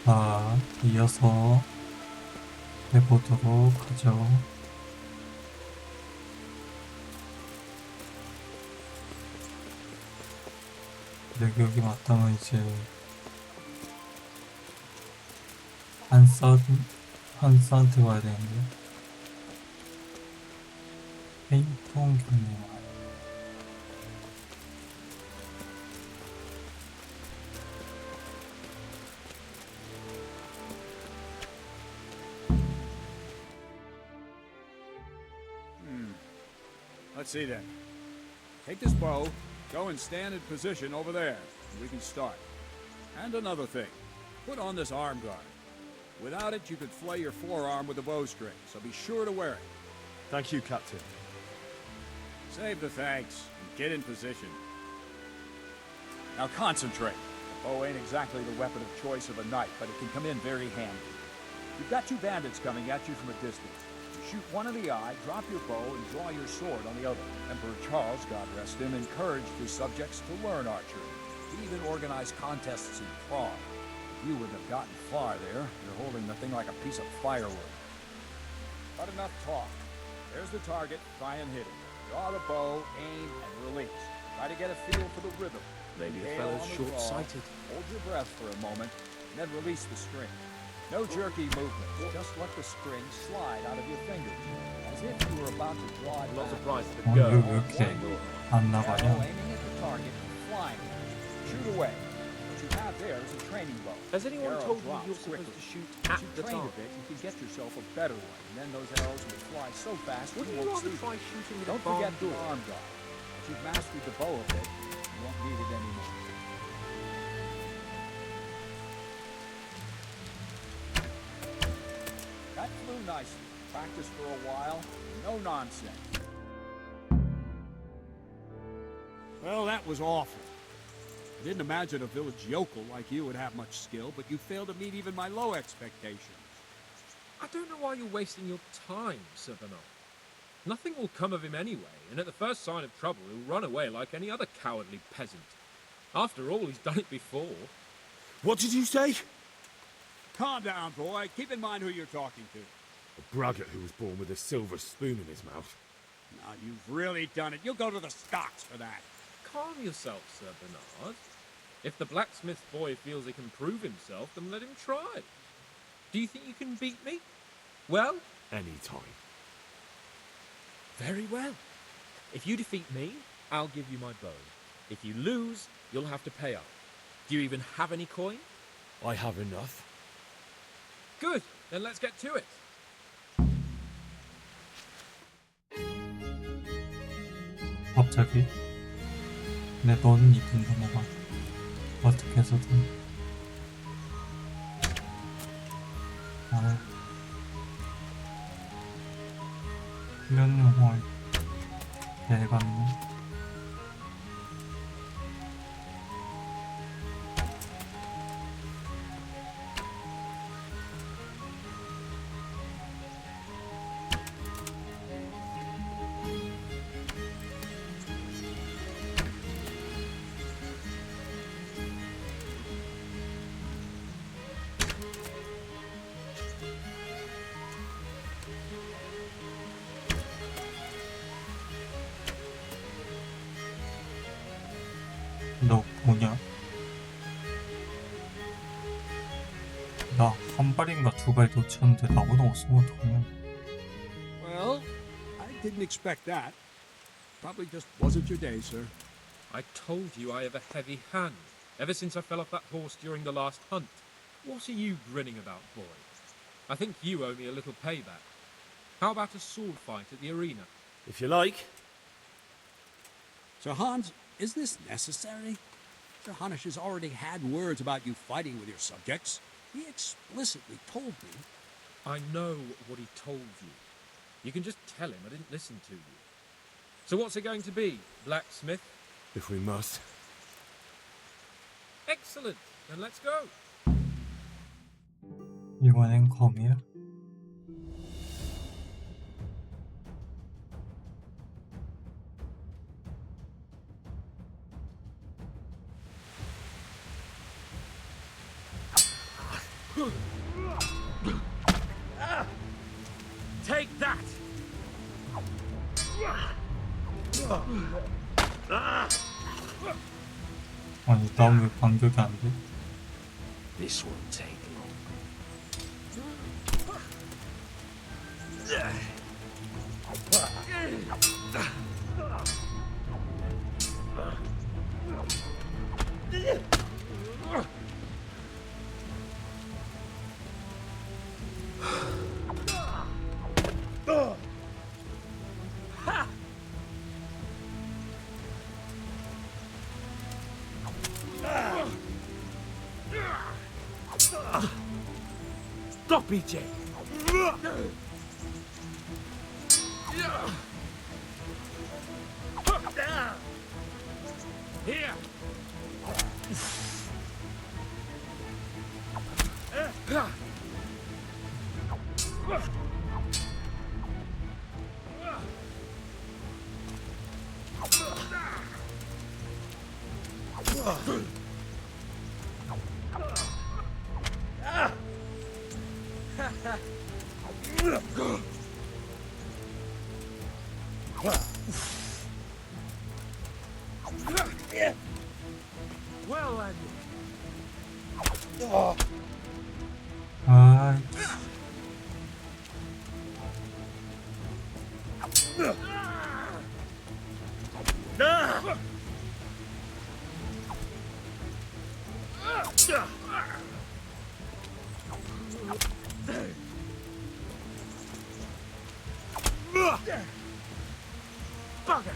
자, 이어서 해보도록 하죠. 여기 맞다면 이제 한산한테 가야 되는데 페인통 경량. Let's see then. Take this bow, go and stand in position over there, and we can start. And another thing, put on this arm guard. Without it, you could flay your forearm with a bowstring, so be sure to wear it. Thank you, Captain. Save the thanks, and get in position. Now concentrate. The bow ain't exactly the weapon of choice of a knight, but it can come in very handy. You've got two bandits coming at you from a distance. Shoot one in the eye, drop your bow, and draw your sword on the other. Emperor Charles, God rest him, encouraged his subjects to learn archery. He even organized contests in Prague. If you wouldn't have gotten far there, you're holding the thing like a piece of firewood. But enough talk. There's the target. Try and hit him. Draw the bow, aim, and release. Try to get a feel for the rhythm. Maybe the Inhale fellow's on the draw, short-sighted. Hold your breath for a moment, and then release the string. No jerky movements, just let the string slide out of your fingers, as if you were about to draw it I'm not back. surprised at 어, the 이거 girl. 왜 이렇게 안 Arrow 나가냐? aiming at the target and flying. Shoot away. What you have there is a training bow. Has anyone Arrow told you drops you're supposed quickly. to shoot If at you the train a target? bit, you can get yourself a better one, and then those arrows will fly so fast Wouldn't you you won't rather see try them. shooting with Don't a barn forget the door? arm guard. If you've mastered the bow a bit, you won't need it anymore. That flew nicely. Practice for a while. No nonsense. Well, that was awful. I didn't imagine a village yokel like you would have much skill, but you failed to meet even my low expectations. I don't know why you're wasting your time, Sir Bernard. Nothing will come of him anyway, and at the first sign of trouble he'll run away like any other cowardly peasant. After all, he's done it before. What did you say? Calm down, boy. Keep in mind who you're talking to. A braggart who was born with a silver spoon in his mouth. Now, you've really done it. You'll go to the stocks for that. Calm yourself, Sir Bernard. If the blacksmith boy feels he can prove himself, then let him try. Do you think you can beat me? Well, Any time. very well. If you defeat me, I'll give you my bow. If you lose, you'll have to pay up. Do you even have any coin? I have enough. Good, then let's get to it. 갑자기? 내 너는 이쁜 넘어가. 어떻게 해서든. 아, 훈련용을 내봤네. 너 뭐냐? 나 한 발인가 두 발 놓쳤는데 나보다 없으면 어떡하냐? Well, I didn't expect that. Probably just wasn't your day, sir. I told you I have a heavy hand, ever since I fell off that horse during the last hunt. What are you grinning about, boy? I think you owe me a little payback. How about a sword fight at the arena? If you like. Sir Hans, is this necessary? Sir Hanush has already had words about you fighting with your subjects. He explicitly told me. I know what he told you. You can just tell him I didn't listen to you. So what's it going to be, blacksmith? If we must. Excellent, then let's go. 이번엔 검이야? Take that! 아니 나 왜 반격이 안 돼? This won't take long. Stop, BJ! Here! Well, 아이 Bugger!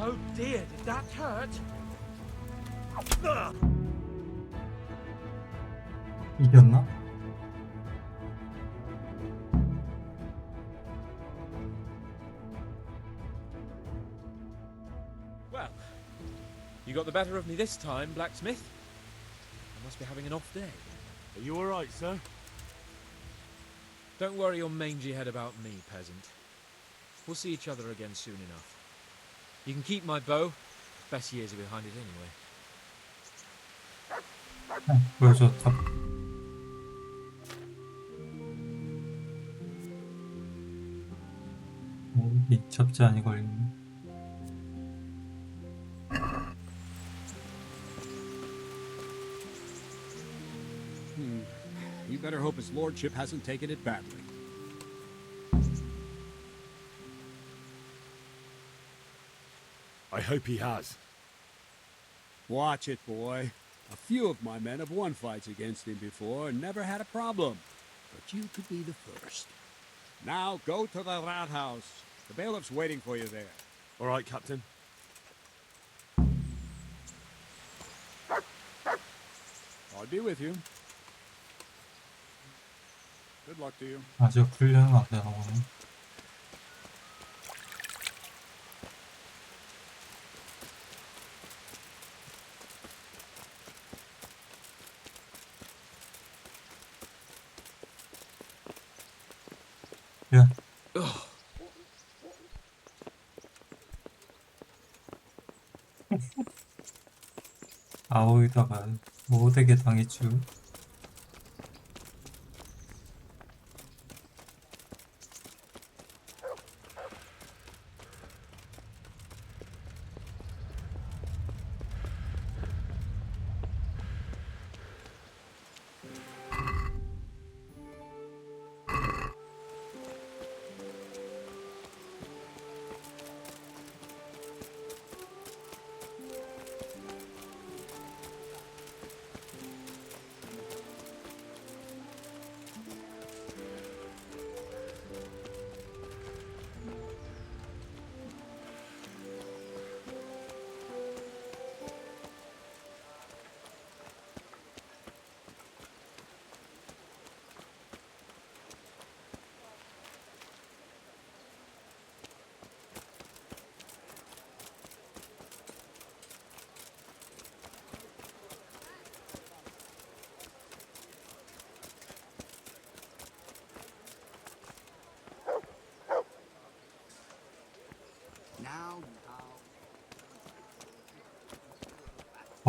Oh dear, did that hurt? 이겼나? Well, you got the better of me this time, blacksmith. I must be having an off day. Are you alright, sir? Don't worry your mangy head about me, peasant. We'll see each other again soon enough. You can keep my bow. Best years are behind it anyway. 보여줬다. 이 접지안이 걸리네. You better hope his lordship hasn't taken it badly. I hope he has. Watch it, boy. A few of my men have won fights against him before and never had a problem. But you could be the first. Now go to the rat house. The bailiff's waiting for you there. Alright, Captain. I'll be with you. Good luck to you. 아직 훈련은 안 되나 보네. 야. 아오이다가 못되게 당했쥬.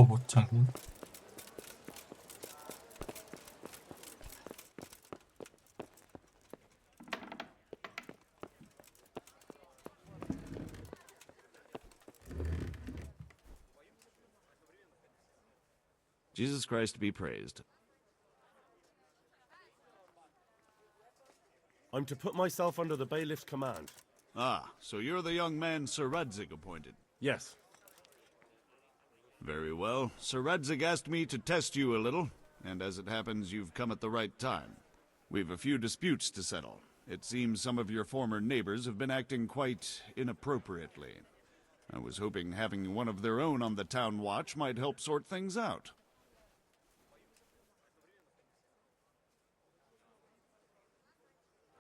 못장이. Jesus Christ be praised. I'm to put myself under the bailiff's command. Ah, so you're the young man Sir Radzig appointed. Yes. Very well. Sir Radzig asked me to test you a little, and as it happens, you've come at the right time. We've a few disputes to settle. It seems some of your former neighbors have been acting quite inappropriately. I was hoping having one of their own on the town watch might help sort things out.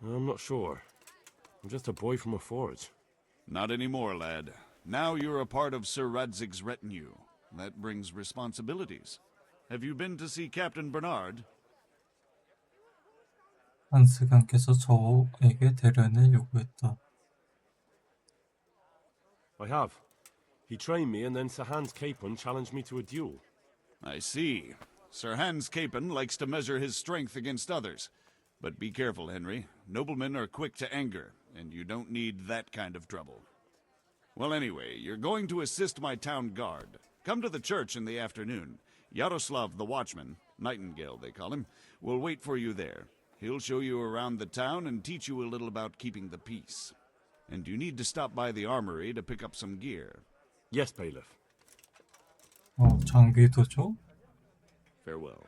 I'm not sure. I'm just a boy from a forge. Not anymore, lad. Now you're a part of Sir Radzig's retinue. That brings responsibilities. Have you been to see Captain Bernard? 한스강께서 저에게 대련을 요구했다. I have. He trained me and then Sir Hans Capon challenged me to a duel. I see. Sir Hans Capon likes to measure his strength against others. But be careful, Henry. Noblemen are quick to anger, and you don't need that kind of trouble. Well, anyway, you're going to assist my town guard. Come to the church in the afternoon. Yaroslav the watchman, Nightingale they call him, will wait for you there. He'll show you around the town and teach you a little about keeping the peace. And you need to stop by the armory to pick up some gear. Yes, bailiff. 장비도 줘? Farewell.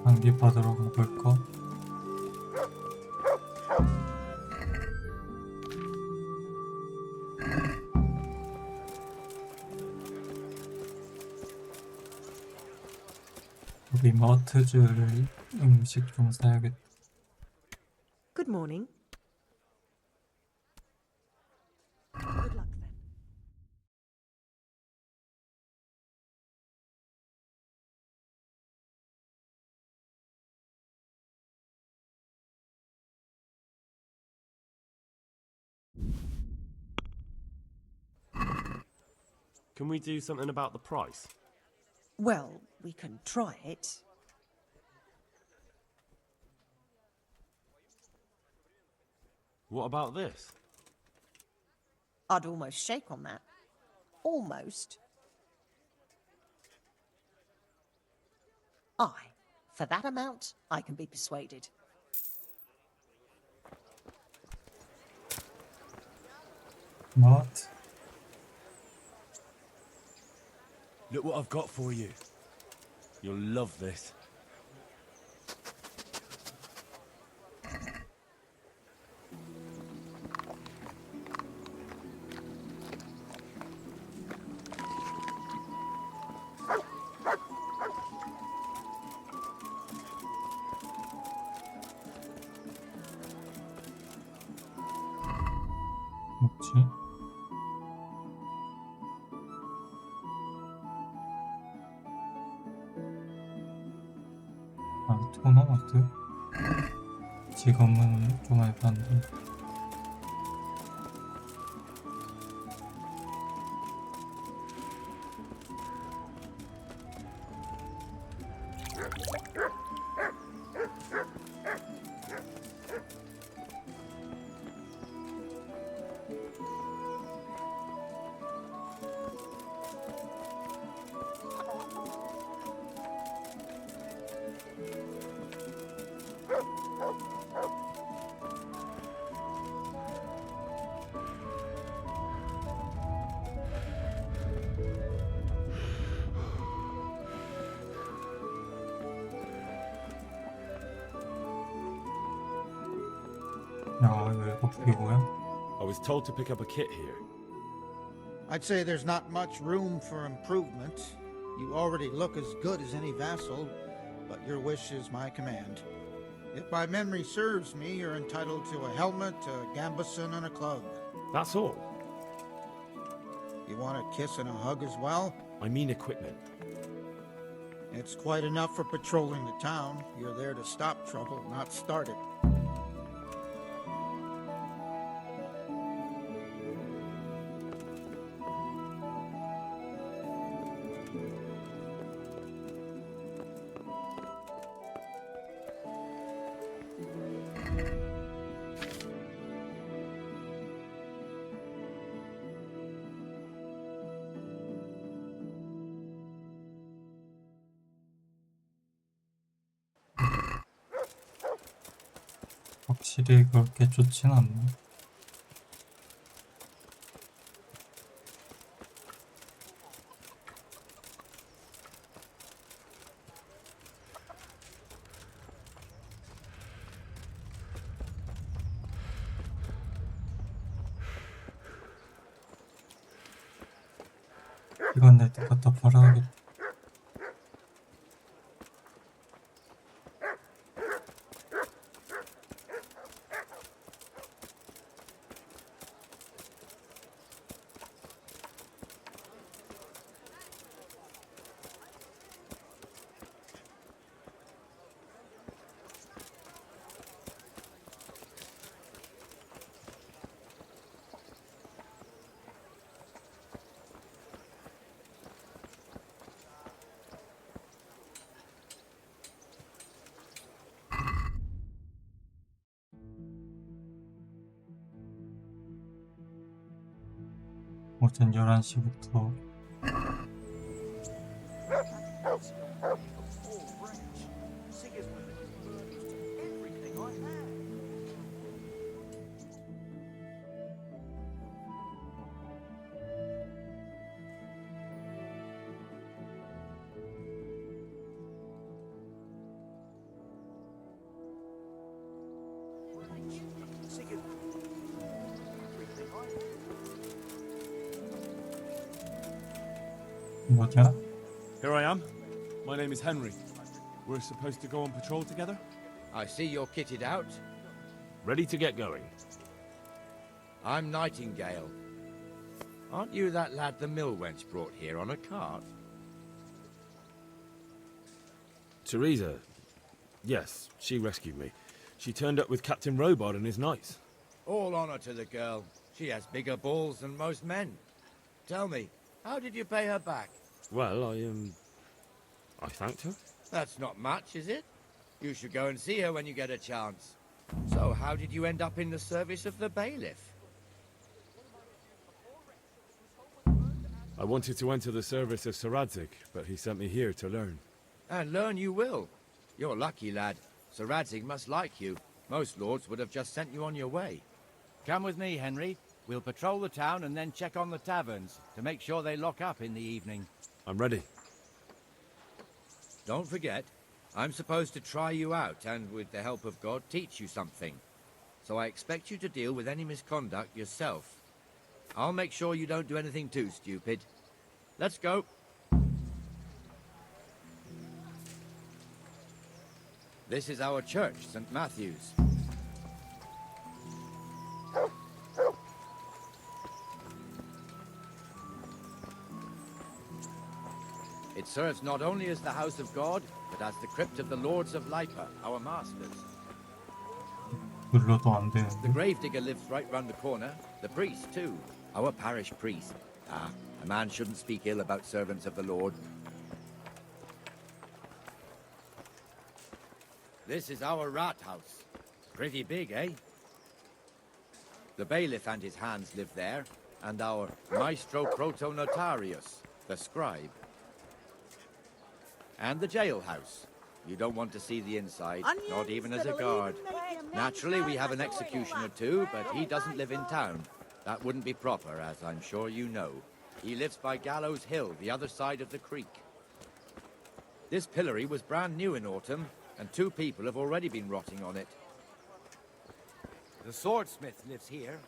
장비 받으러 가볼까? 우리 마트즈를 음식 좀 사야겠다. Good morning. Good luck then. Can we do something about the price? Well, we can try it. What about this? I'd almost shake on that. Almost. Aye, for that amount, I can be persuaded. What? Look what I've got for you. You'll love this. 뭐지? 아, 토너마트? 지금은 좀 알바인데. 야, 이거 그게 뭐야? I was told to pick up a kit here. I'd say there's not much room for improvement. You already look as good as any vassal, but your wish is my command. If my memory serves me, you're entitled to a helmet, a gambeson, and a club. That's all. You want a kiss and a hug as well? I mean equipment. It's quite enough for patrolling the town. You're there to stop trouble, not start it. 확실히 그렇게 좋진 않네. 이건 내가 갖다 팔아야겠다. 오전 11시부터 뭐냐? Here I am. My name is Henry. We're supposed to go on patrol together? I see you're kitted out. Ready to get going. I'm Nightingale. Aren't you that lad the mill wench brought here on a cart? Teresa. Yes, she rescued me. She turned up with Captain Robard and his knights. All honor to the girl. She has bigger balls than most men. Tell me, how did you pay her back? Well, I thanked her. That's not much, is it? You should go and see her when you get a chance. So, how did you end up in the service of the bailiff? I wanted to enter the service of Sir Radzig, but he sent me here to learn. And learn you will. You're lucky, lad. Sir Radzig must like you. Most lords would have just sent you on your way. Come with me, Henry. We'll patrol the town and then check on the taverns to make sure they lock up in the evening. I'm ready. Don't forget, I'm supposed to try you out and, with the help of God, teach you something. So I expect you to deal with any misconduct yourself. I'll make sure you don't do anything too stupid. Let's go. This is our church, St. Matthew's. It serves not only as the house of God, but as the crypt of the lords of Lipa, our masters. 눌러도 안 The 되는데. gravedigger lives right round the corner. The priest, too. Our parish priest. Ah, a man shouldn't speak ill about servants of the Lord. This is our rat house. Pretty big, eh? The bailiff and his hands live there, and our maestro protonotarius, the scribe. And the jailhouse. You don't want to see the inside, not even as a guard. Naturally, we have an executioner too, but he doesn't live in town. That wouldn't be proper, as I'm sure you know. He lives by Gallows Hill, the other side of the creek. This pillory was brand new in autumn, and 2 people have already been rotting on it. The swordsmith lives here.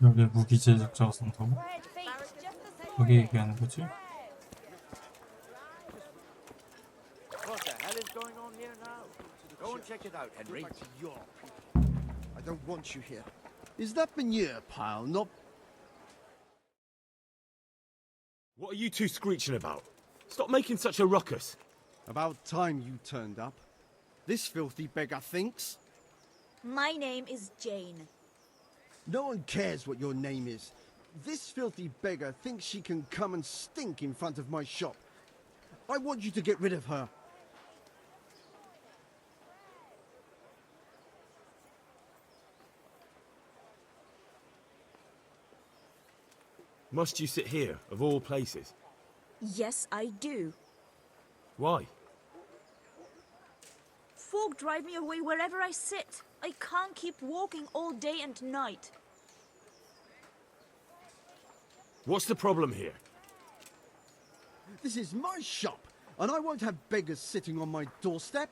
여기 무기 제작자가 산다고? 여기 얘기하는 거지? What the hell is going on here now? Go and check it out, Henry. I don't want you here. Is that manure pile not you two screeching about? Stop making such a ruckus. About time you turned up. This filthy beggar thinks. My name is Jane. No one cares what your name is. This filthy beggar thinks she can come and stink in front of my shop. I want you to get rid of her. Must you sit here, of all places? Yes, I do. Why? Folk drive me away wherever I sit. I can't keep walking all day and night. What's the problem here? This is my shop, and I won't have beggars sitting on my doorstep.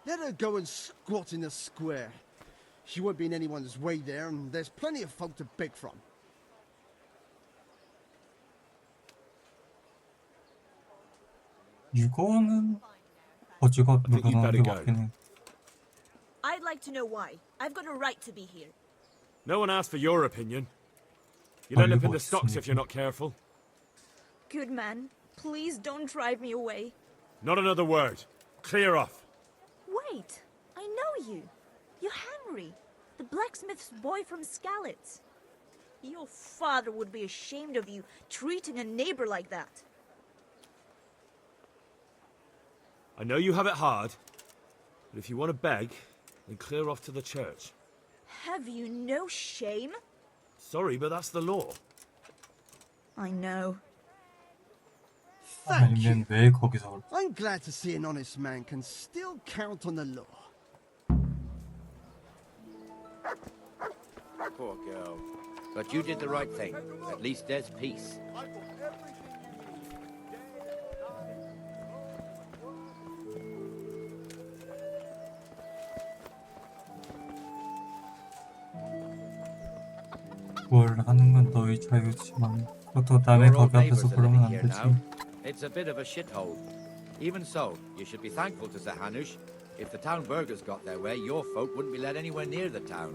Let her go and squat in the square. She won't be in anyone's way there, and there's plenty of folk to beg from. 이거는 어지가 I think you'd 누르는 better 게 go. 맞긴 해. I'd like to know why. I've got a right to be here. No one asked for your opinion. You'll end up in the 알고 stocks if 있으니까. you're not careful. Good man, please don't drive me away. Not another word. Clear off. Wait, I know you. You're Henry, the blacksmith's boy from Skalitz. Your father would be ashamed of you treating a neighbor like that. I know you have it hard, but if you want to beg, then clear off to the church. Have you no shame? Sorry, but that's the law. I know. Thank you. 아니면 왜 거기서 I'm glad to see an honest man can still count on the law. Poor girl. But you did the right thing. At least there's peace. 뭘 하는 건 너의 자유지만 보통 남의 Your old 가게 앞에서 neighbours are 그러면 living 안 here 되지. now. It's a bit of a shithole. Even so, you should be thankful to Sir Hanush. If the town burghers got their way, your folk wouldn't be let anywhere near the town.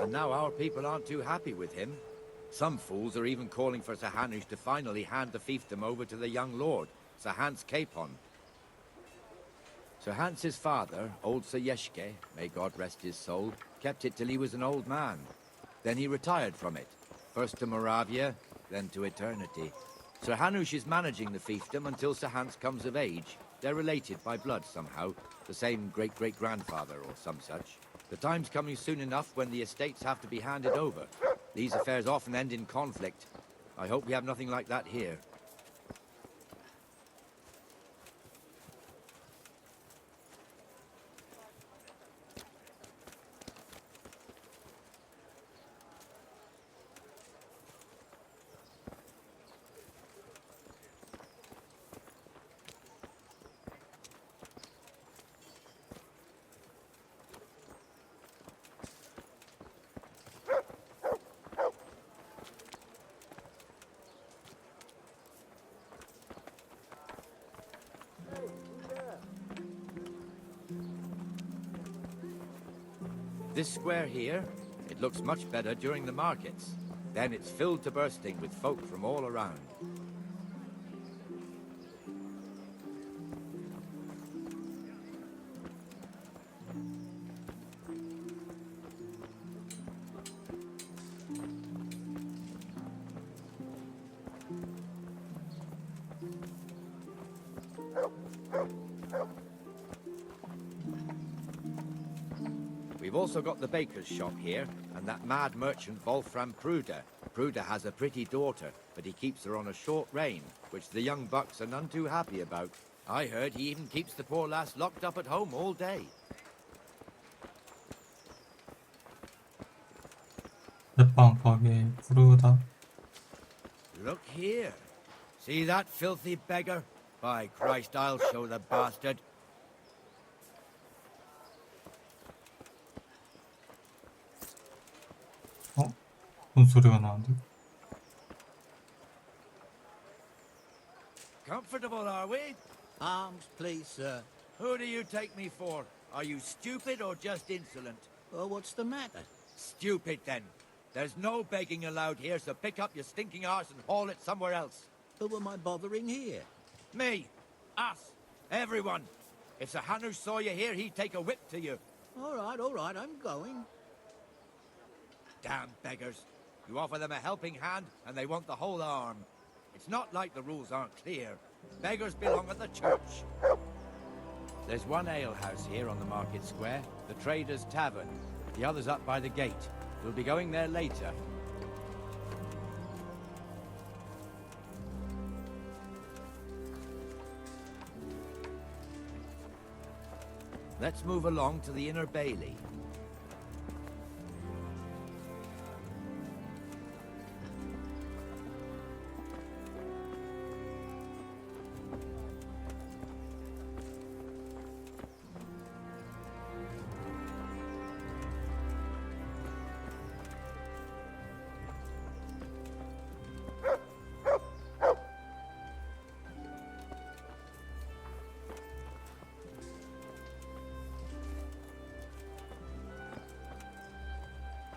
And now our people aren't too happy with him. Some fools are even calling for Sir Hanush to finally hand the fiefdom over to the young lord, Sir Hans Capon. Sir Hans's father, old Sir Yeshke, may God rest his soul, kept it till he was an old man. Then he retired from it, first to Moravia, then to eternity. Sir Hanush is managing the fiefdom until Sir Hans comes of age. They're related by blood somehow, the same great-great-grandfather or some such. The time's coming soon enough when the estates have to be handed over. These affairs often end in conflict. I hope we have nothing like that here. This square here, it looks much better during the markets. Then it's filled to bursting with folk from all around. We've also got the baker's shop here, and that mad merchant Wolfram Pruder. Pruder has a pretty daughter, but he keeps her on a short rein, which the young bucks are none too happy about. I heard he even keeps the poor lass locked up at home all day. 제빵 가게 부르다. Look here. See that filthy beggar? By Christ, I'll show the bastard. 뭔 소리가 나는데? Comfortable, are we? Arms, please, sir. Who do you take me for? Are you stupid or just insolent? Well, what's the matter? Stupid, then. There's no begging allowed here, so pick up your stinking arse and haul it somewhere else. Who am I bothering here? Me! Us! Everyone! If Sir Hanush saw you here, he'd take a whip to you. All right, I'm going. Damn beggars. You offer them a helping hand, and they want the whole arm. It's not like the rules aren't clear. Beggars belong at the church. There's one alehouse here on the market square, the Trader's Tavern. The other's up by the gate. We'll be going there later. Let's move along to the Inner Bailey.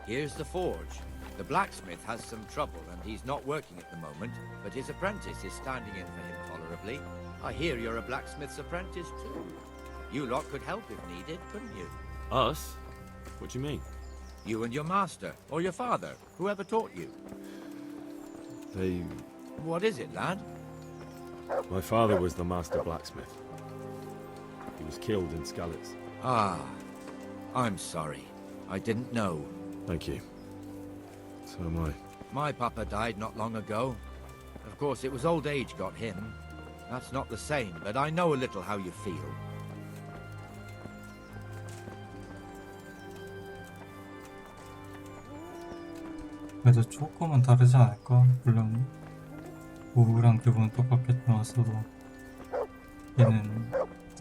Here's the forge. The blacksmith has some trouble and he's not working at the moment, but his apprentice is standing in for him tolerably. I hear you're a blacksmith's apprentice too. You lot could help if needed, couldn't you? Us? What do you mean? You and your master, or your father, whoever taught you. They... What is it, lad? My father was the master blacksmith. He was killed in Skalitz. Ah, I'm sorry. I didn't know. Thank you. So am I. My papa died not long ago. Of course, it was old age got him. That's not the same, but I know a little how you feel. 그래도 조금은 다르지 않을까? 물론 우울한 기분은 똑같게 나왔어도 얘는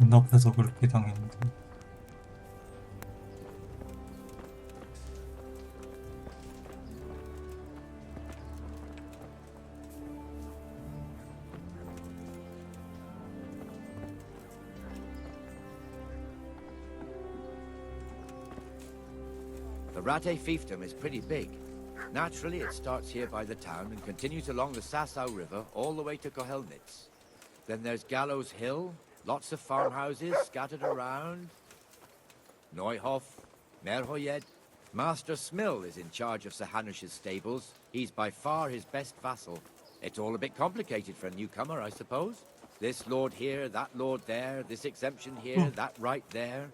눈앞에서 그렇게 당했는데. The Rate fiefdom is pretty big. Naturally, it starts here by the town and continues along the Sassau River all the way to Kohelnitz. Then there's Gallows Hill, lots of farmhouses scattered around. Neuhof, Merhoyed. Master Smill is in charge of Sir Hanush's stables. He's by far his best vassal. It's all a bit complicated for a newcomer, I suppose. This lord here, that lord there, this exemption here, that right there.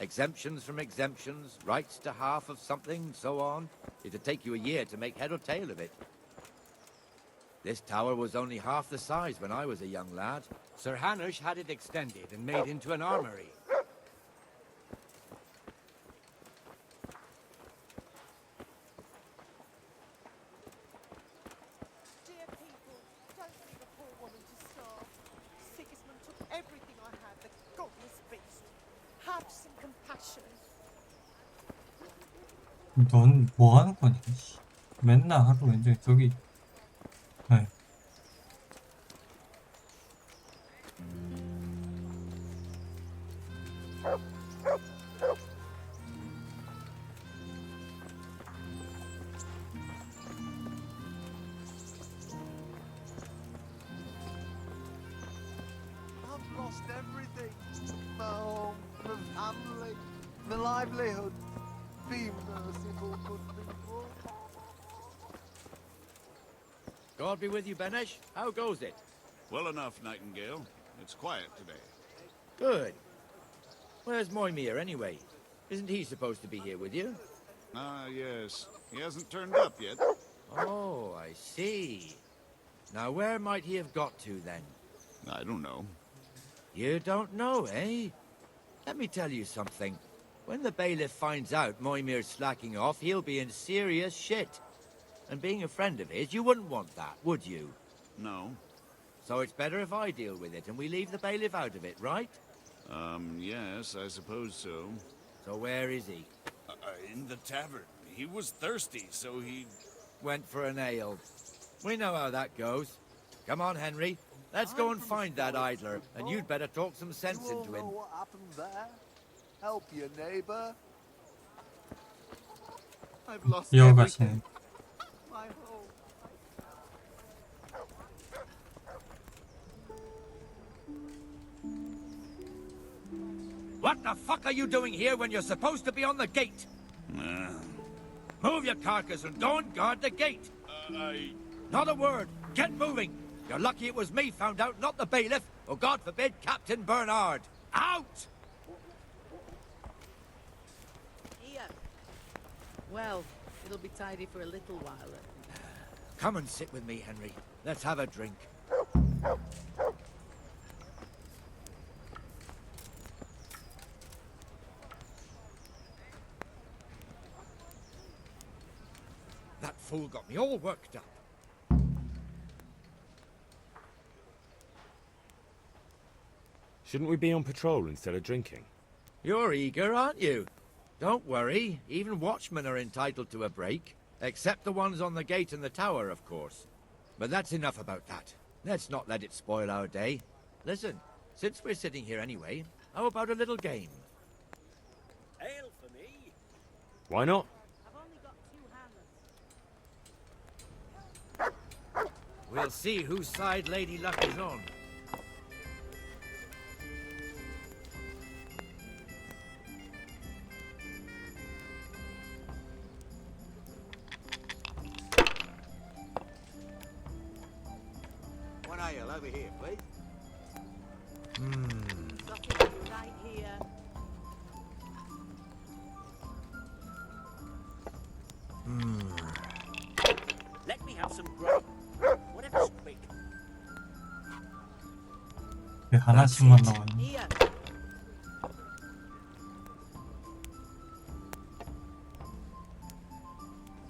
Exemptions from exemptions, rights to half of something, so on. It'd take you a year to make head or tail of it. This tower was only half the size when I was a young lad. Sir Hanush had it extended and made into an armory. Dear people, don't leave a poor woman to starve. Sigismund took everything I had, the godless beast. Have some compassion. 넌 뭐 하는 거니? 맨날 하루 왠지 저기. 네. I've lost everything. My home, my family, my livelihood. Be merciful, good people. God be with you, Benesh. How goes it? Well enough, Nightingale. It's quiet today. Good. Where's Moimir, anyway? Isn't he supposed to be here with you? Ah, yes. He hasn't turned up yet. Oh, I see. Now, where might he have got to, then? I don't know. You don't know, eh? Let me tell you something. When the bailiff finds out Moimir's slacking off, he'll be in serious shit. And being a friend of his, you wouldn't want that, would you? No. So it's better if I deal with it and we leave the bailiff out of it, right? Yes, I suppose so. So where is he? In the tavern. He was thirsty, so he... Went for an ale. We know how that goes. Come on, Henry. Let's go and find that idler, and you'd better talk some sense You all into him. know what happened there? Help your neighbour. I've lost everything. 이어가시네. My home. What the fuck are you doing here when you're supposed to be on the gate? Move your carcass and don't guard the gate. Not a word. Get moving. You're lucky it was me found out, not the bailiff, or God forbid, Captain Bernard. Out! Here. Well, it'll be tidy for a little while. Come and sit with me, Henry. Let's have a drink. That fool got me all worked up. Shouldn't we be on patrol instead of drinking? You're eager, aren't you? Don't worry. Even watchmen are entitled to a break. Except the ones on the gate and the tower, of course. But that's enough about that. Let's not let it spoil our day. Listen, since we're sitting here anyway, how about a little game? Ale for me. Why not? I've only got 2 hammers. We'll see whose side Lady Luck is on. One ale over here, please. Something right here. Let me have some grub. Whatever's quick. 왜 하나씩만 나오니? Here.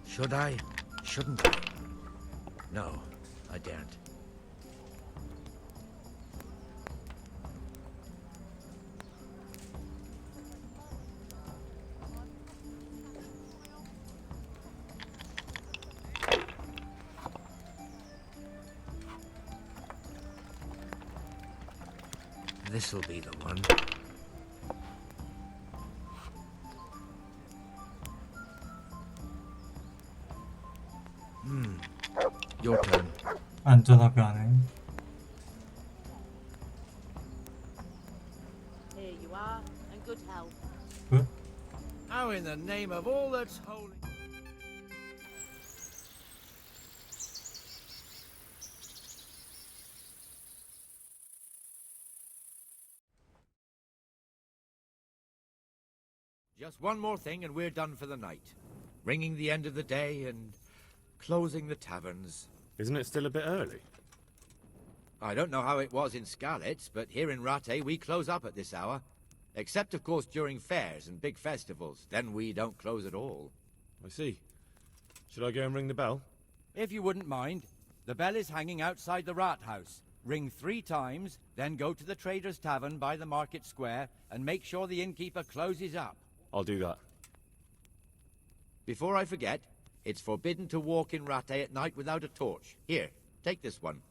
Should I? Shouldn't I? No, I daren't. This'll be the one. Your turn. 안전하게 하네. Here you are, and good health. 그? How in the name of all that's holy... Just one more thing and we're done for the night. Ringing the end of the day and closing the taverns. Isn't it still a bit early? I don't know how it was in Skalitz, but here in Rattay we close up at this hour. Except, of course, during fairs and big festivals. Then we don't close at all. I see. Should I go and ring the bell? If you wouldn't mind. The bell is hanging outside the Rat House. Ring 3 times, then go to the Trader's Tavern by the Market Square and make sure the innkeeper closes up. I'll do that. Before I forget, it's forbidden to walk in Rattay at night without a torch. Here, take this one.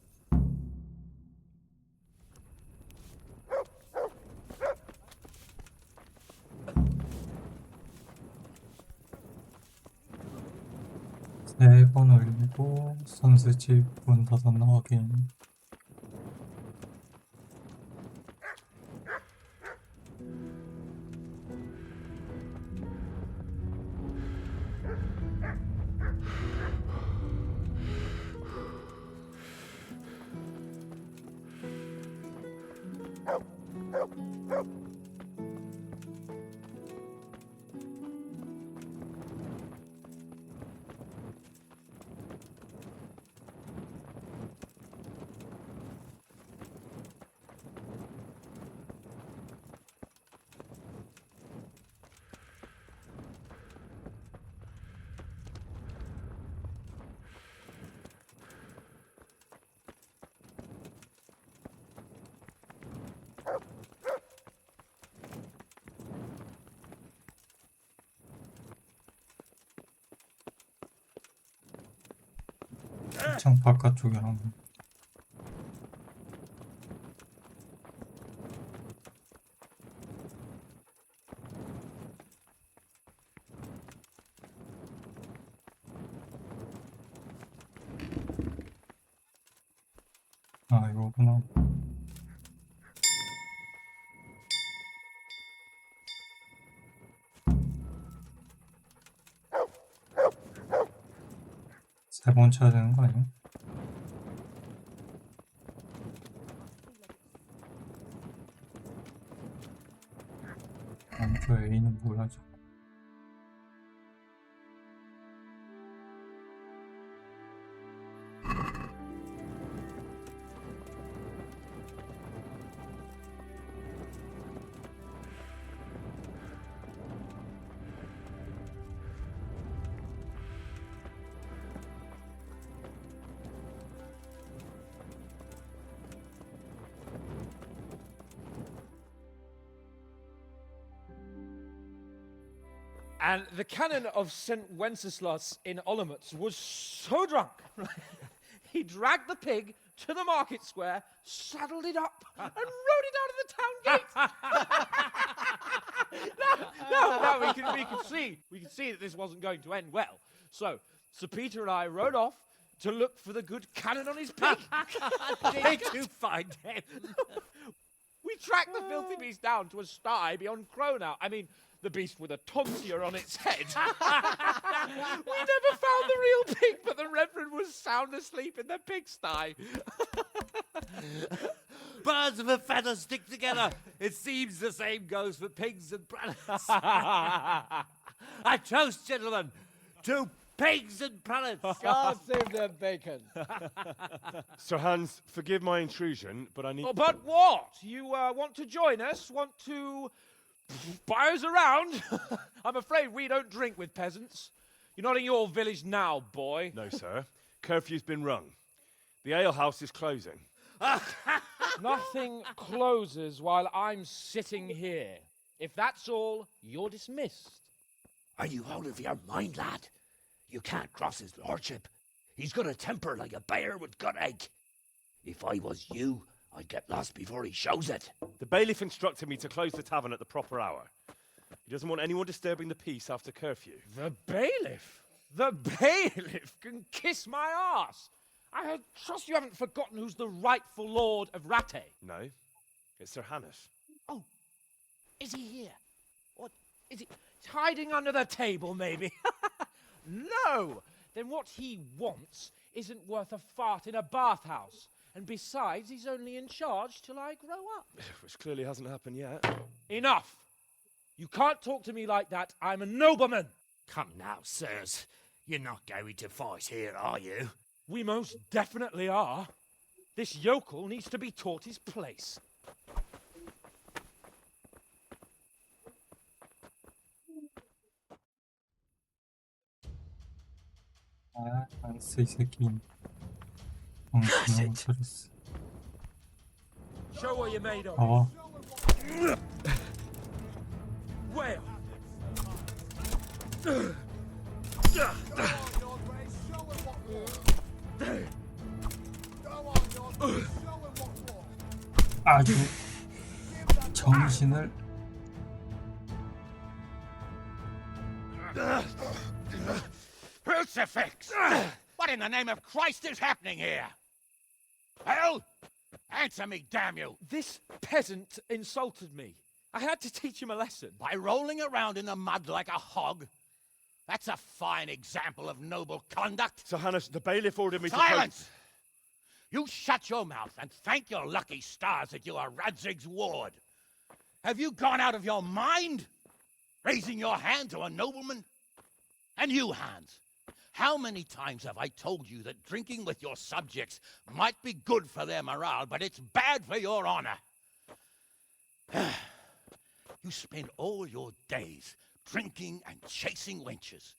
세 번 올리고 선수집 문 닫았나 확인. 창 바깥쪽에 한 거. 아, 이거구나. 3번 쳐야 되는 거 아니야? 저 A는 뭐라죠? And the canon of St. Wenceslas in Olomouc was so drunk, he dragged the pig to the market square, saddled it up, and rode it out of the town gate. No, we could see that this wasn't going to end well. So Sir Peter and I rode off to look for the good canon on his pig. Did you find him? We tracked the filthy beast down to a sty beyond Cronau. I mean, the beast with a tonsure on its head. We never found the real pig, but the Reverend was sound asleep in the pigsty. Birds of a feather stick together. It seems the same goes for pigs and prelates. I toast, gentlemen, to pigs and prelates. God save their bacon. Sir Hans, forgive my intrusion, but I need... Oh, but what? You want to join us? Want to buy us around? I'm afraid we don't drink with peasants. You're not in your village now, boy. No, sir. Curfew's been rung. The alehouse is closing. Nothing closes while I'm sitting here. If that's all, you're dismissed. Are you out of your mind, lad? You can't cross his lordship. He's got a temper like a bear with gut ache. If I was you, I'd get lost before he shows it. The bailiff instructed me to close the tavern at the proper hour. He doesn't want anyone disturbing the peace after curfew. The bailiff? The bailiff can kiss my arse. I trust you haven't forgotten who's the rightful lord of Rattay. No, it's Sir Hannes. Oh, is he here? What, is he hiding under the table, maybe? No! Then what he wants isn't worth a fart in a bathhouse. And besides, he's only in charge till I grow up. Which clearly hasn't happened yet. Enough! You can't talk to me like that. I'm a nobleman. Come now, sirs. You're not going to fight here, are you? We most definitely are. This yokel needs to be taught his place. 아, 안쓰 이 새끼. 정신을 차렸어. Show what you're made of. Well. 아주 정신을 Crucifix! What in the name of Christ is happening here? Hell? Answer me, damn you! This peasant insulted me. I had to teach him a lesson. By rolling around in the mud like a hog? That's a fine example of noble conduct. Sir Hannes, the bailiff ordered me Silence! You shut your mouth and thank your lucky stars that you are Radzig's ward. Have you gone out of your mind? Raising your hand to a nobleman? And you, Hans, how many times have I told you that drinking with your subjects might be good for their morale, but it's bad for your honor? You spend all your days drinking and chasing wenches,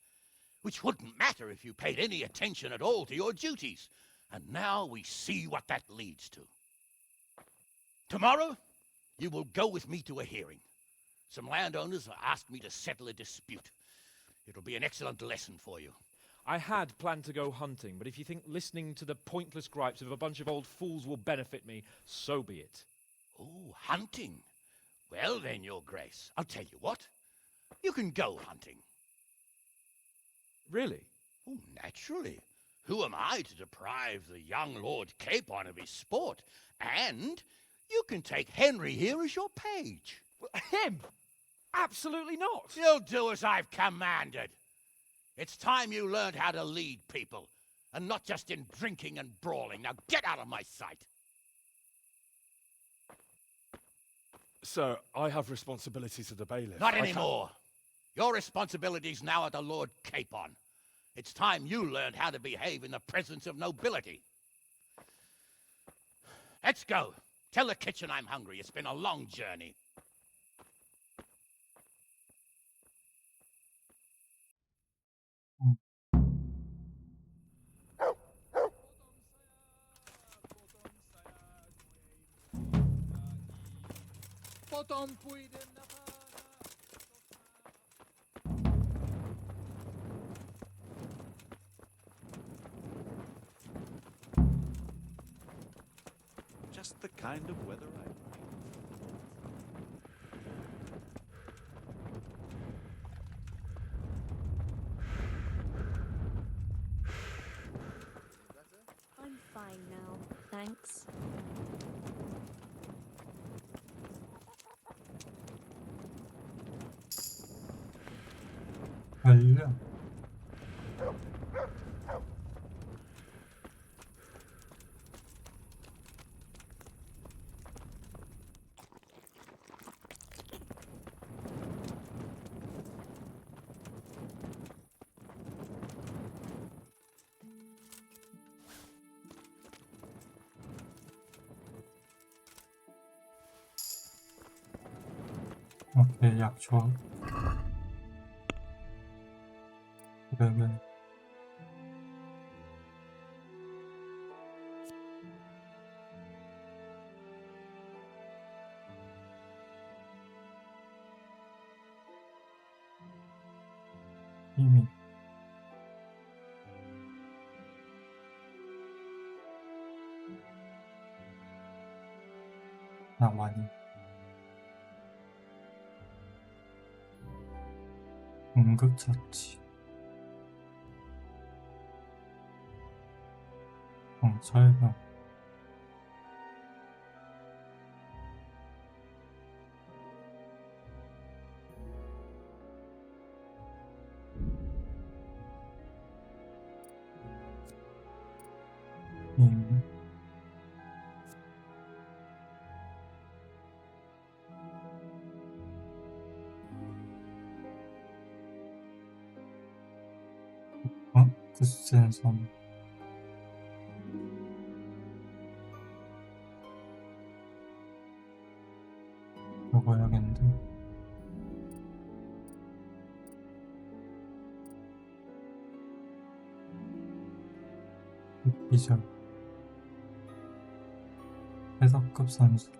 which wouldn't matter if you paid any attention at all to your duties. And now we see what that leads to. Tomorrow, you will go with me to a hearing. Some landowners have asked me to settle a dispute. It'll be an excellent lesson for you. I had planned to go hunting, but if you think listening to the pointless gripes of a bunch of old fools will benefit me, so be it. Oh, hunting. Well then, Your Grace, I'll tell you what. You can go hunting. Really? Oh, naturally. Who am I to deprive the young Lord Capon of his sport? And you can take Henry here as your page. Him? Absolutely not. You'll do as I've commanded. It's time you learned how to lead people. and not just in drinking and brawling. Now get out of my sight. Sir, I have responsibilities as the bailiff. Not anymore. Your responsibilities now are the Lord Capon. It's time you learned how to behave in the presence of nobility. Let's go. Tell the kitchen I'm hungry. It's been a long journey. Just the kind of weather I like. I'm fine now, thanks. 달려. 오케이, 약 좋아. 그러면 이미 나만이 응급처치 경찰병 구센 섬 먹어야겠는데 비전 해석급 선수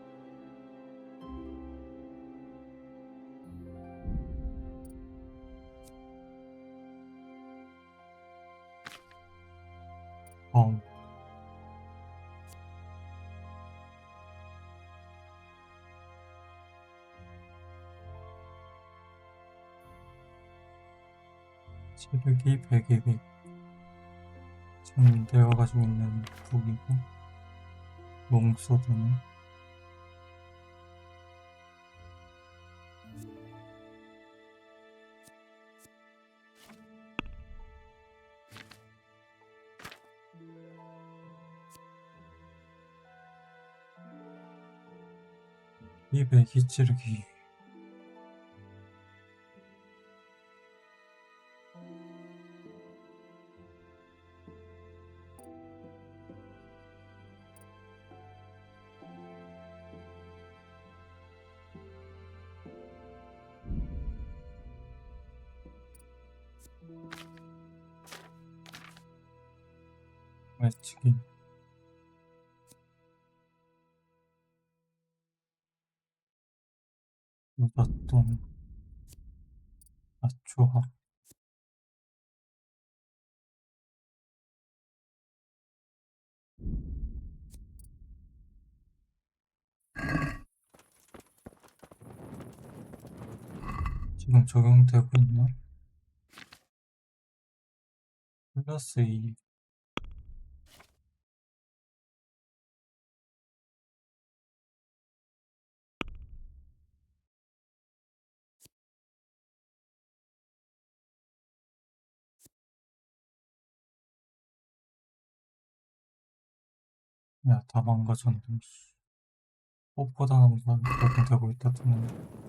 체력이 100에 100 지금 내가 가지고 있는 북이고 롱소드는 이 배기 찌르기 외치기 여닷돈 낮조합 지금 적용되고 있나? 플러스 2 야, 다 망가졌네. 꽃보다 나보다 그렇게 되고 있다 드는.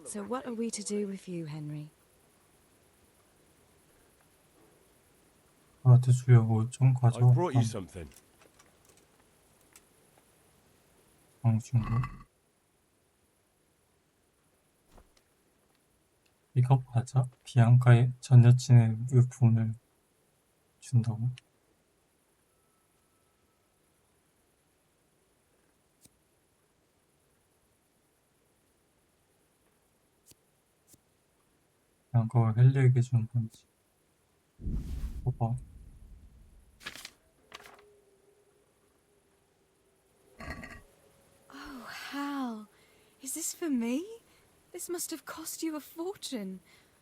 So what are we to do with you, Henry? 나한테 주려고 좀 I 가져와. brought you something. 방준거. 이거 맞아? 비앙카의 전 여친의 물품을 준다고? 비앙카가 헨리에게 준 건지. 봐봐. Oh, Hal. Is this for me? This must have cost you a fortune.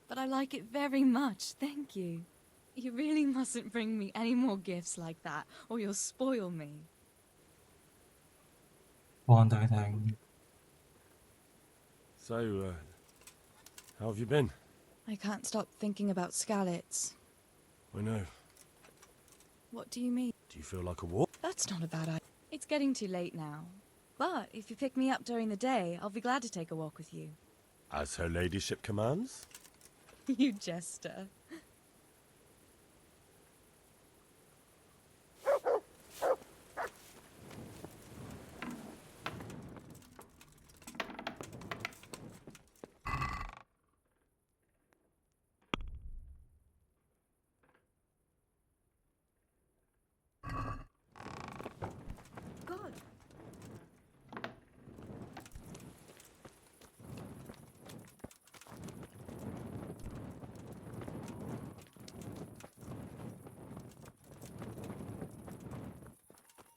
But I like it very much, thank you. You really mustn't bring me any more gifts like that, or you'll spoil me. 좋아한다니 다행이네. So, how have you been? I can't stop thinking about Skalitz. I know. What do you mean? Do you feel like a walk? That's not a bad idea. It's getting too late now. But if you pick me up during the day, I'll be glad to take a walk with you. As her ladyship commands? You jester. God.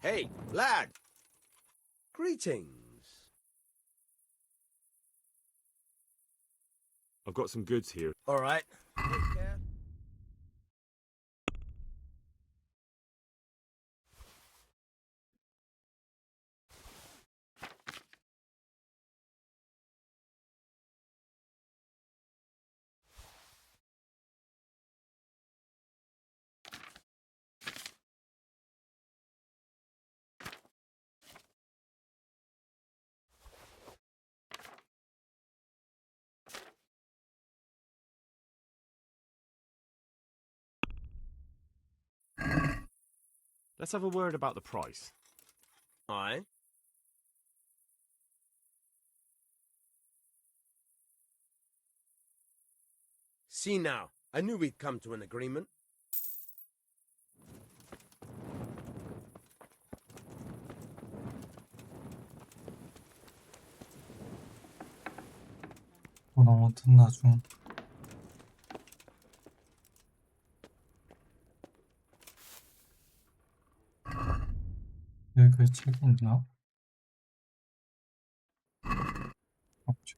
Hey, lad! Greetings. I've got some goods here. All right. Take care. Let's have a word about the price. Aye. See now, I knew we'd come to an agreement. 아무튼 나중. 여기 그 책이 있나? 없죠.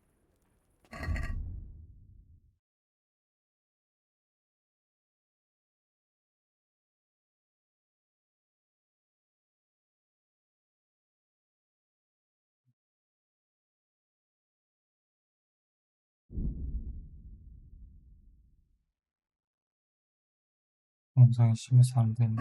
영상이 심해서 안 되네.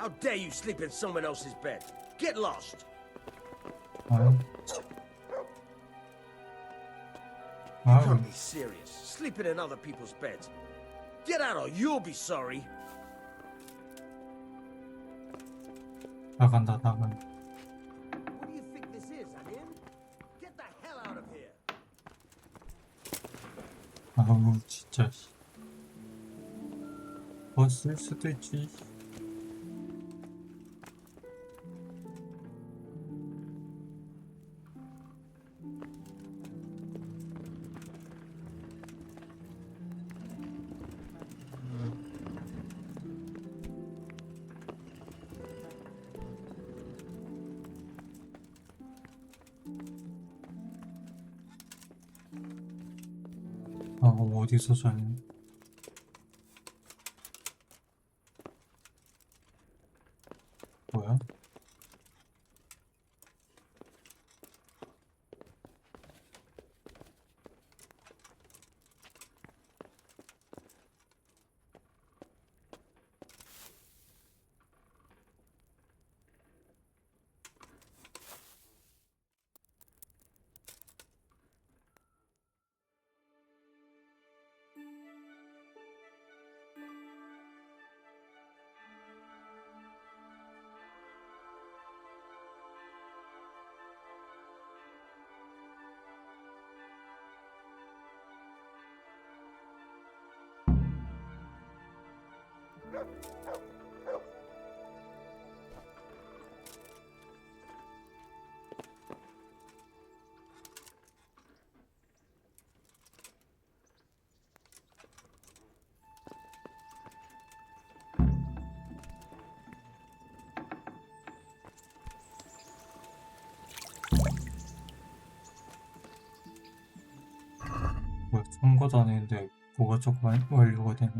How dare you sleep in someone else's bed? Get lost! 아유, You 아유, can't be serious. Sleeping in other people's beds. Get out or you'll be sorry. 나간다. What do you think this is, an inn? Get the hell out of here. 아우, 진짜. 쓸 수도 있지. 아, 어디서 자니? 뭐야? 뭐 선거도 안 했는데 뭐가 조금 완료가 되네.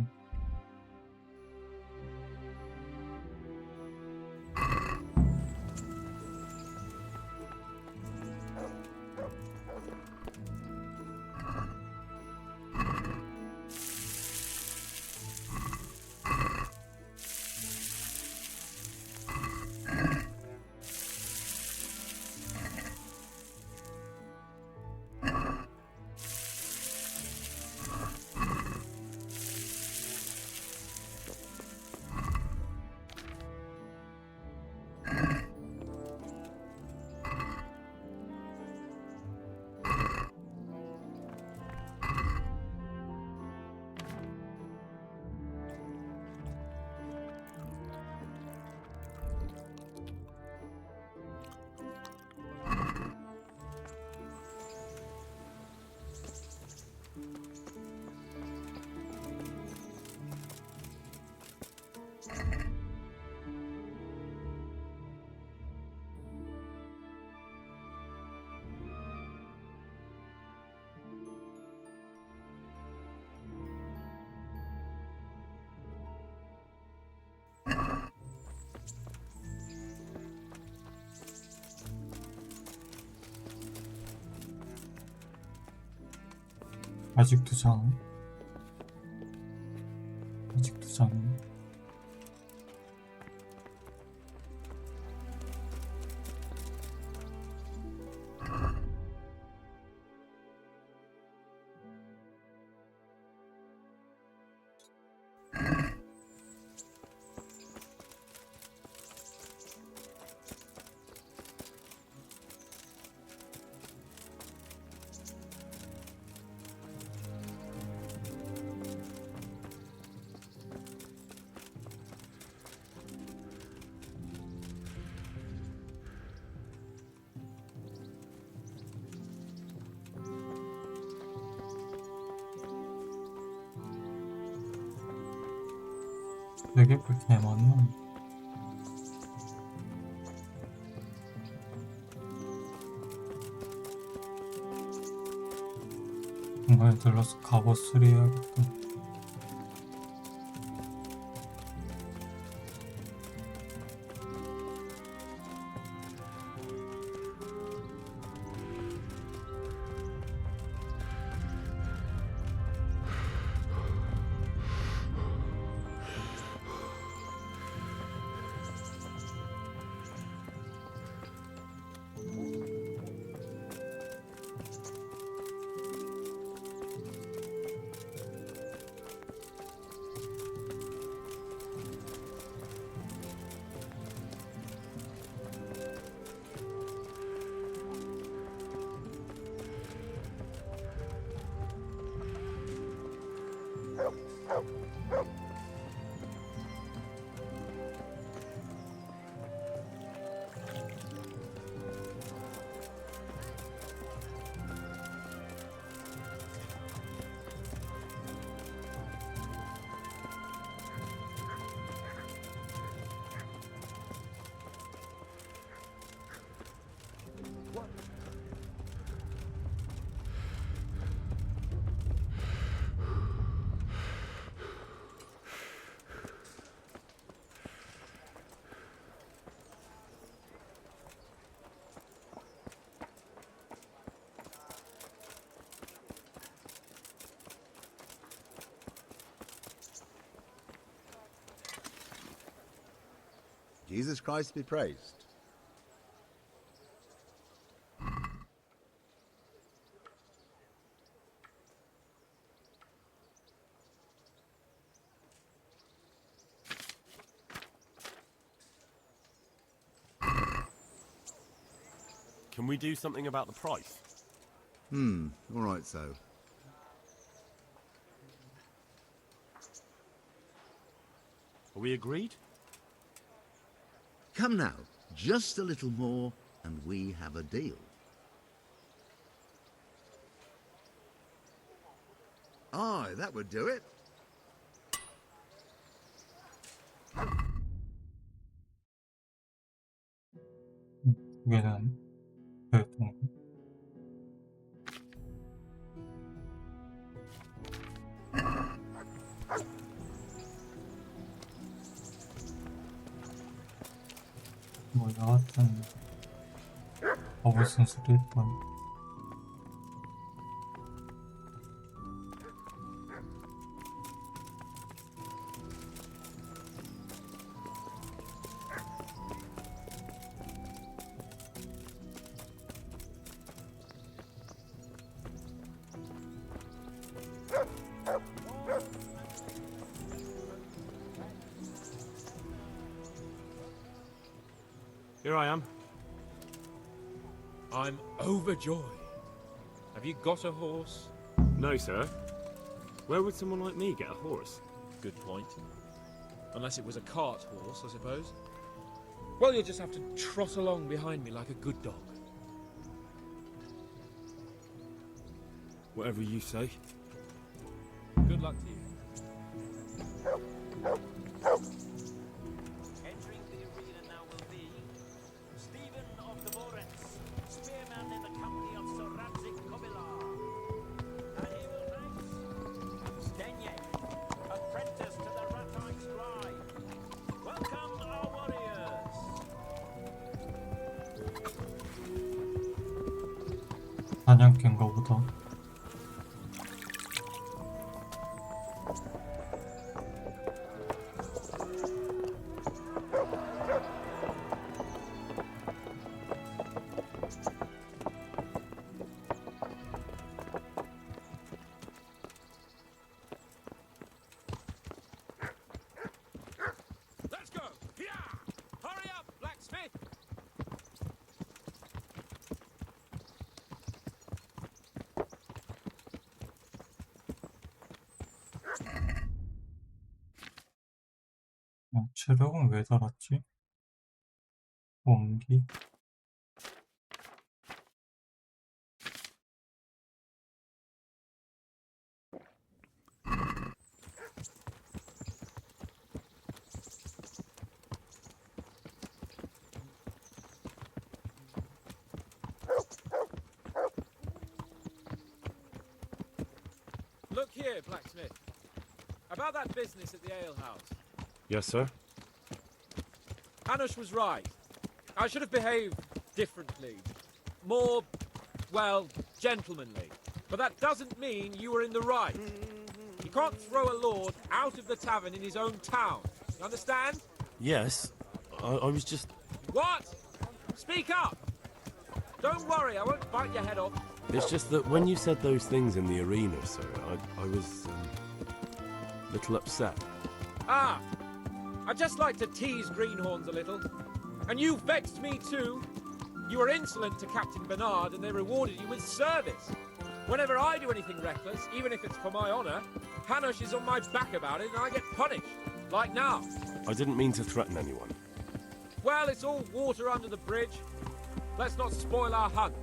아직도 장. 아직도 장. 되게 불쾌해 맞나? 중간에 들러서 갑옷 수리해야겠다. Jesus Christ be praised. Can we do something about the price? All right, so. Are we agreed? Come now, just a little more, and we have a deal. Aye, that would do it. 얘는 그랬던 거. 뭐 여하튼 무슨 수도 있던. Here I am. I'm overjoyed. Have you got a horse? No, sir. Where would someone like me get a horse? Good point. Unless it was a cart horse, I suppose. Well, you'll just have to trot along behind me like a good dog. Whatever you say. Good luck to you. Entering the arena now will be Stephen of 딜리버런스, spearman in the company of Sir Radzik Kobilar. And he will face Zdeněk, apprentice to the Ratite scribe. Welcome, our warriors! 사냥꾼가 보다. Let's go! Yeah! Hurry up, blacksmith! 체력은 왜 달았지? 원기? Look here, blacksmith. About that business at the alehouse. Yes, sir. Hanush was right. I should have behaved differently. More, well, gentlemanly. But that doesn't mean you were in the right. You can't throw a lord out of the tavern in his own town. You understand? Yes. I was just... What? Speak up! Don't worry, I won't bite your head off. It's just that when you said those things in the arena, sir, I was... a little upset. Ah! I just like to tease greenhorns a little. And you vexed me too. You were insolent to Captain Bernard and they rewarded you with service. Whenever I do anything reckless, even if it's for my honor, Hanush is on my back about it and I get punished. Like now. I didn't mean to threaten anyone. Well, it's all water under the bridge. Let's not spoil our hunt.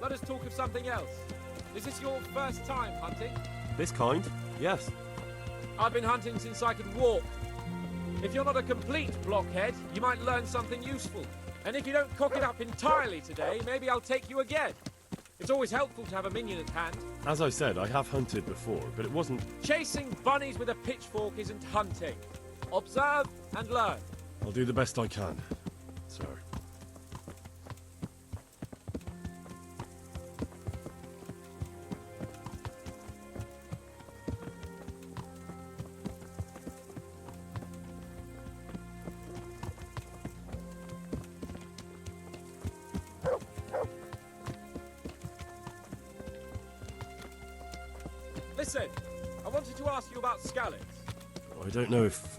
Let us talk of something else. Is this your first time hunting? This kind? Yes. I've been hunting since I could walk. If you're not a complete blockhead, you might learn something useful. And if you don't cock it up entirely today, maybe I'll take you again. It's always helpful to have a minion at hand. As I said, I have hunted before, but it wasn't... Chasing bunnies with a pitchfork isn't hunting. Observe and learn. I'll do the best I can, sir. Listen, I wanted to ask you about scallops. I don't know if...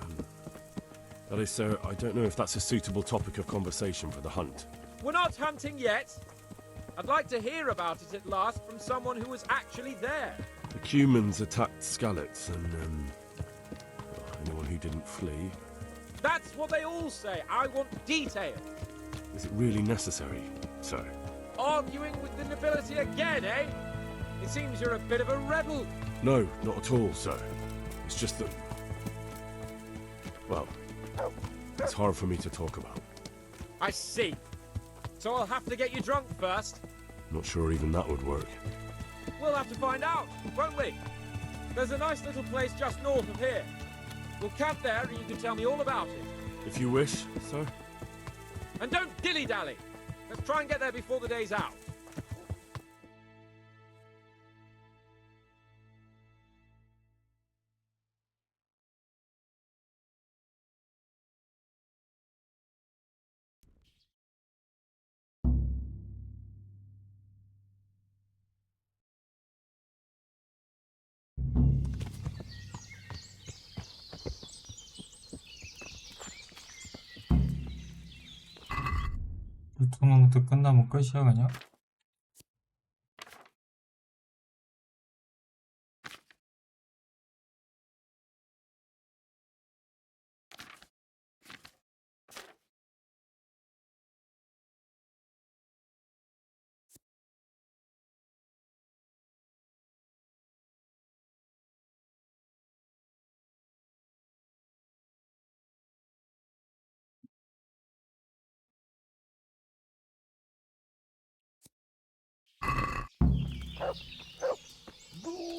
that is, sir, I don't know if that's a suitable topic of conversation for the hunt. We're not hunting yet. I'd like to hear about it at last from someone who was actually there. The Cumans attacked Skallets and, anyone who didn't flee. That's what they all say. I want detail. Is it really necessary, sir? Arguing with the nobility again, eh? It seems you're a bit of a rebel. No, not at all, sir. It's just that... well, it's hard for me to talk about. I see. So I'll have to get you drunk first. Not sure even that would work. We'll have to find out, won't we? There's a nice little place just north of here. We'll camp there and you can tell me all about it. If you wish, sir. And don't dilly-dally. Let's try and get there before the day's out. 토너먼트 끝나면 끝이야 그냥?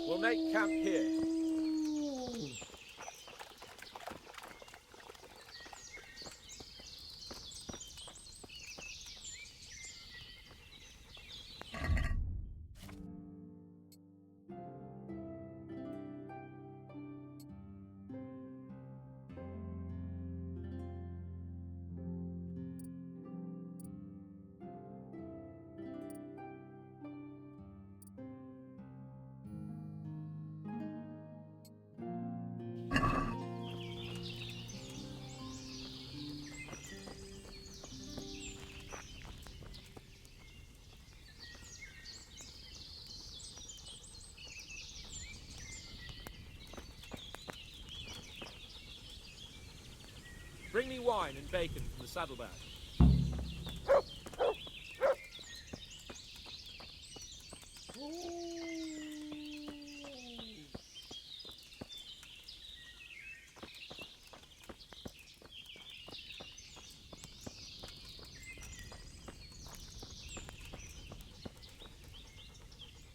We'll make camp here. Bring me wine and bacon from the saddlebag.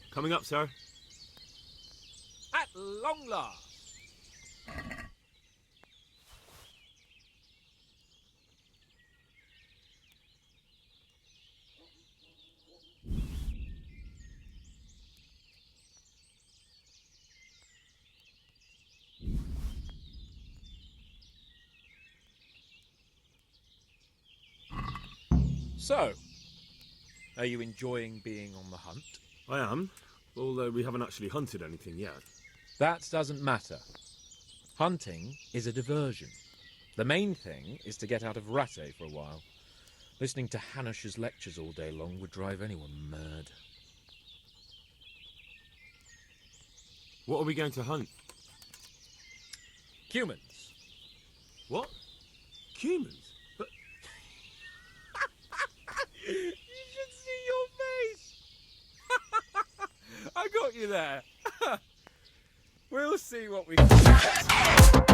Coming up, sir. At long last. So, Are you enjoying being on the hunt? I am, although we haven't actually hunted anything yet. That doesn't matter. Hunting is a diversion. The main thing is to get out of Rattay for a while. Listening to Hanush's lectures all day long would drive anyone mad. What are we going to hunt? Humans. What? Humans? But You should see your face! I got you there. We'll see what we can get.